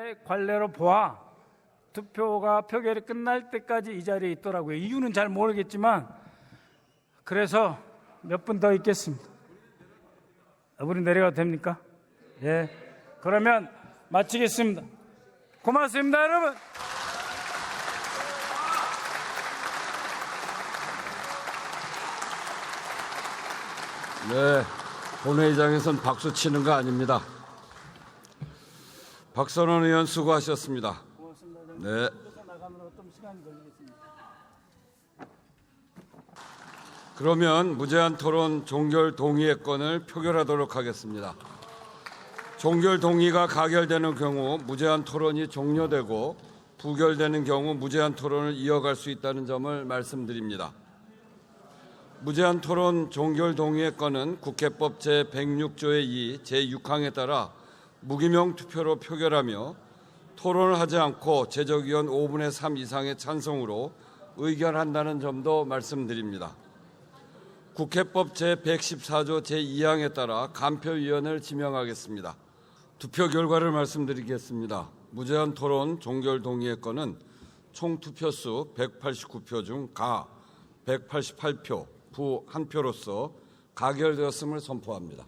제 관례로 보아 투표가 표결이 끝날 때까지 이 자리에 있더라고요. 이유는 잘 모르겠지만 그래서 몇 분 더 있겠습니다. 우리 내려가도 됩니까? 예. 그러면 마치겠습니다. 고맙습니다, 여러분. 네, 본회의장에서는 박수 치는 거 아닙니다. 박선원 의원 수고하셨습니다. 고맙습니다. 네. 나가면 좀 시간이 걸리겠습니다. 그러면 무제한 토론 종결 동의의 건을 표결하도록 하겠습니다. 종결 동의가 가결되는 경우 무제한 토론이 종료되고 부결되는 경우 무제한 토론을 이어갈 수 있다는 점을 말씀드립니다. 무제한 토론 종결 동의의 건은 국회법 제106조의 2 제6항에 따라 무기명 투표로 표결하며 토론을 하지 않고 제적의원 5분의 3 이상의 찬성으로 의결한다는 점도 말씀드립니다. 국회법 제114조 제2항에 따라 간표위원을 지명하겠습니다. 투표 결과를 말씀드리겠습니다. 무제한 토론 종결 동의의 건은 총 투표수 189표 중 가 188표, 부 1표로서 가결되었음을 선포합니다.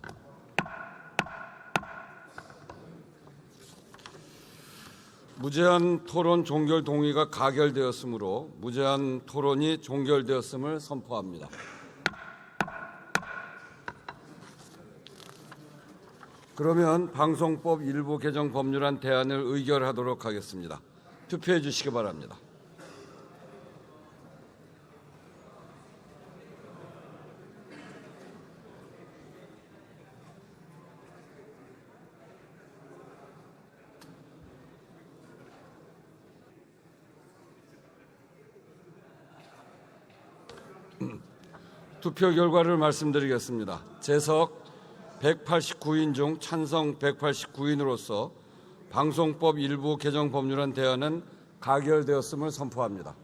무제한 토론 종결 동의가 가결되었으므로 무제한 토론이 종결되었음을 선포합니다. 그러면 방송법 일부 개정 법률안 대안을 의결하도록 하겠습니다. 투표해 주시기 바랍니다. 투표 결과를 말씀드리겠습니다. 재석 189인 중 찬성 189인으로서 방송법 일부 개정 법률안 대안은 가결되었음을 선포합니다.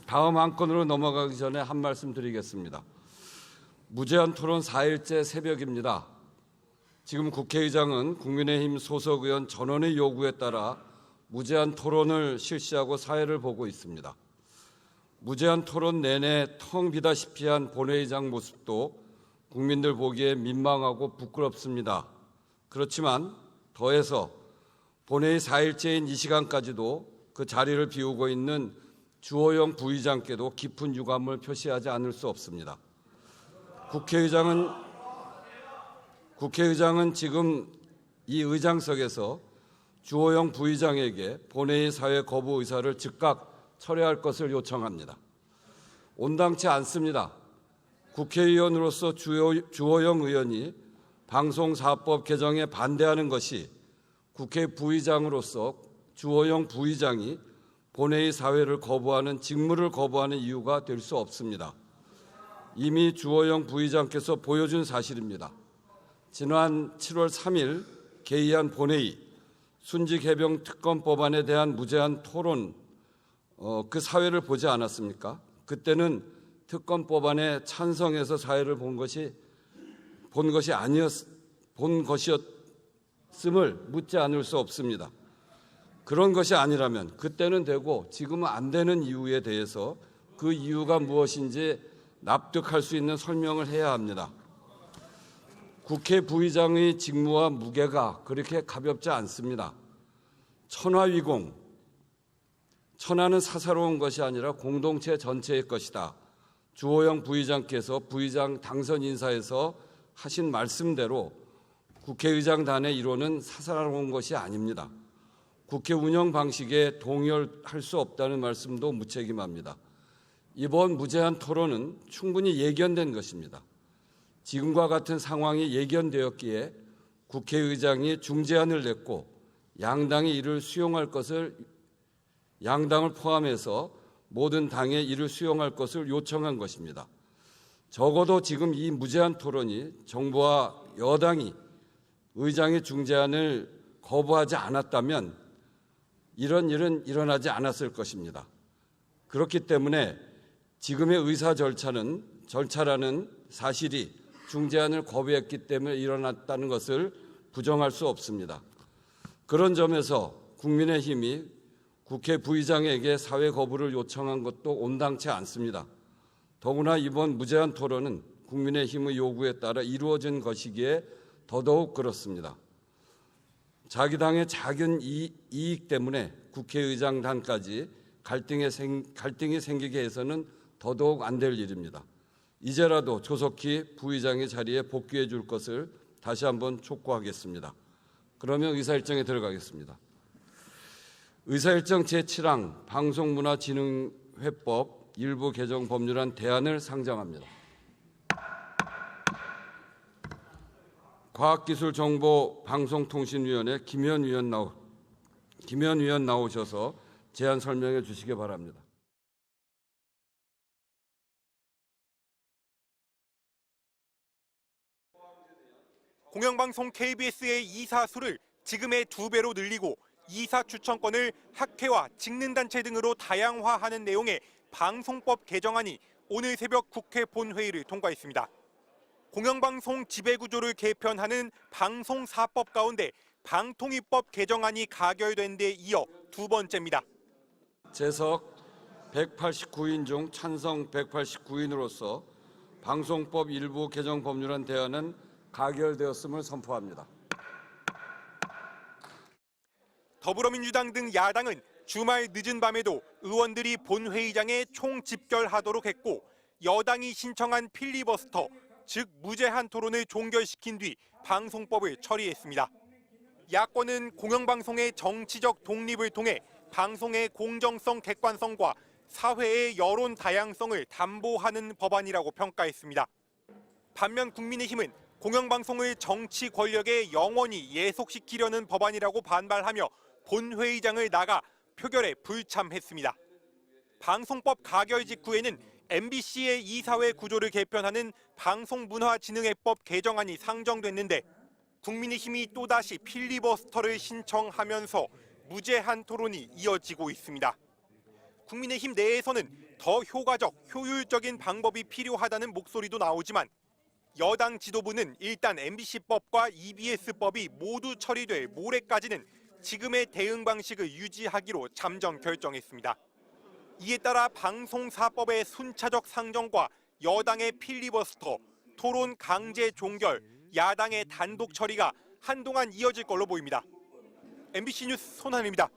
다음 안건으로 넘어가기 전에 한 말씀 드리겠습니다. 무제한 토론 4일째 새벽입니다. 지금 국회의장은 국민의힘 소속 의원 전원의 요구에 따라 무제한 토론을 실시하고 사회를 보고 있습니다. 무제한 토론 내내 텅 비다시피 한 본회의장 모습도 국민들 보기에 민망하고 부끄럽습니다. 그렇지만 더해서 본회의 4일째인 이 시간까지도 그 자리를 비우고 있는 주호영 부의장께도 깊은 유감을 표시하지 않을 수 없습니다. 국회의장은 지금 이 의장석에서 주호영 부의장에게 본회의 사회 거부 의사를 즉각 철회할 것을 요청합니다. 온당치 않습니다. 국회의원으로서 주호영 의원이 방송사법 개정에 반대하는 것이 국회 부의장으로서 주호영 부의장이 본회의 사회를 거부하는 직무를 거부하는 이유가 될 수 없습니다. 이미 주호영 부의장께서 보여준 사실입니다. 지난 7월 3일 개의한 본회의 순직 해병 특검 법안에 대한 무제한 토론 그 사회를 보지 않았습니까? 그때는 특검 법안에 찬성해서 사회를 본 것이었음을 묻지 않을 수 없습니다. 그런 것이 아니라면 그때는 되고 지금은 안 되는 이유에 대해서 그 이유가 무엇인지 납득할 수 있는 설명을 해야 합니다. 국회 부의장의 직무와 무게가 그렇게 가볍지 않습니다. 천하위공, 천하는 사사로운 것이 아니라 공동체 전체의 것이다. 주호영 부의장께서 부의장 당선 인사에서 하신 말씀대로 국회의장단의 일원은 사사로운 것이 아닙니다. 국회 운영 방식에 동의할 수 없다는 말씀도 무책임합니다. 이번 무제한 토론은 충분히 예견된 것입니다. 지금과 같은 상황이 예견되었기에 국회의장이 중재안을 냈고 양당이 이를 수용할 것을 양당을 포함해서 모든 당에 이를 수용할 것을 요청한 것입니다. 적어도 지금 이 무제한 토론이 정부와 여당이 의장의 중재안을 거부하지 않았다면 이런 일은 일어나지 않았을 것입니다. 그렇기 때문에 지금의 의사 절차라는 사실이 중재안을 거부했기 때문에 일어났다는 것을 부정할 수 없습니다. 그런 점에서 국민의힘이 국회 부의장에게 사회 거부를 요청한 것도 온당치 않습니다. 더구나 이번 무제한 토론은 국민의힘의 요구에 따라 이루어진 것이기에 더더욱 그렇습니다. 자기 당의 작은 이익 때문에 국회의장단까지 갈등이 생기게 해서는 더더욱 안 될 일입니다. 이제라도 조속히 부의장의 자리에 복귀해 줄 것을 다시 한번 촉구하겠습니다. 그러면 의사일정에 들어가겠습니다. 의사일정 제7항 방송문화진흥회법 일부 개정 법률안 대안을 상정합니다. 과학기술정보방송통신위원회 김현 위원 나오셔서 제안 설명해 주시기 바랍니다. 공영방송 KBS의 이사 수를 지금의 2배로 늘리고 이사 추천권을 학회와 직능단체 등으로 다양화하는 내용의 방송법 개정안이 오늘 새벽 국회 본회의를 통과했습니다. 공영방송 지배구조를 개편하는 방송사법 가운데 방통위법 개정안이 가결된 데 이어 2번째입니다. 재석 189인 중 찬성 189인으로서 방송법 일부 개정 법률안 대안은 가결되었음을 선포합니다. 더불어민주당 등 야당은 주말 늦은 밤에도 의원들이 본회의장에 총집결하도록 했고 여당이 신청한 필리버스터, 즉 무제한 토론을 종결시킨 뒤 방송법을 처리했습니다. 야권은 공영방송의 정치적 독립을 통해 방송의 공정성, 객관성과 사회의 여론 다양성을 담보하는 법안이라고 평가했습니다. 반면 국민의힘은 공영방송을 정치 권력에 영원히 예속시키려는 법안이라고 반발하며 본회의장을 나가 표결에 불참했습니다. 방송법 가결 직후에는 MBC의 이사회 구조를 개편하는 방송문화진흥회법 개정안이 상정됐는데 국민의힘이 또다시 필리버스터를 신청하면서 무제한 토론이 이어지고 있습니다. 국민의힘 내에서는 더 효과적, 효율적인 방법이 필요하다는 목소리도 나오지만 여당 지도부는 일단 MBC법과 EBS법이 모두 처리될 모레까지는 지금의 대응 방식을 유지하기로 잠정 결정했습니다. 이에 따라 방송사법의 순차적 상정과 여당의 필리버스터, 토론 강제 종결, 야당의 단독 처리가 한동안 이어질 걸로 보입니다. MBC 뉴스 손한입니다.